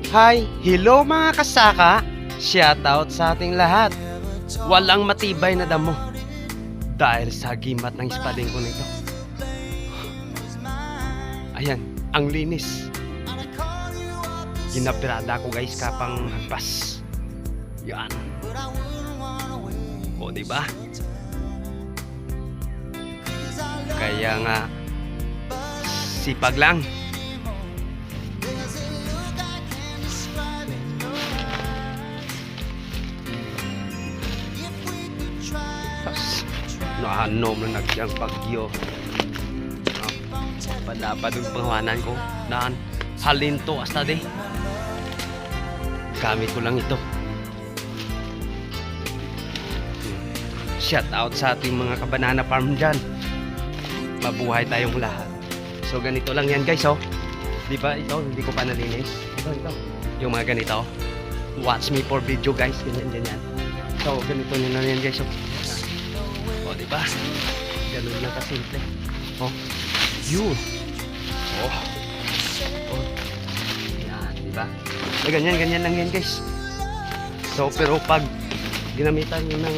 Hi, hello mga kasaka. Shoutout sa ating lahat. Walang matibay na damo dahil sa gimat ng espadeng ko nito. Ayan, ang linis. Ginapirada ko guys kapang hagpas. Yan. O diba? Kaya nga sipag lang. Nahanom na nagyang pagyo. Padapad yung panghawanan ko. Nahan halinto hasta de. Gamit ko lang ito. Shout out sa ating mga kabanana farm dyan. Mabuhay tayong lahat. So ganito lang yan guys oh. Diba ito hindi ko pa nalinis. Ito. Yung mga ganito. Watch me for video guys. Ganyan. So ganito nyo na yan guys oh. O, diba? Ganun lang kasimple. Oh, yun. Oh. Yan, diba? So, ganyan lang yan, guys. So, pero pag ginamitan nyo ng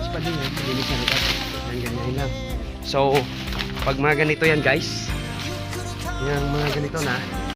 espadina, linisan ito. Ganyan lang. So, pag mga ganito yan, guys, yung mga ganito na,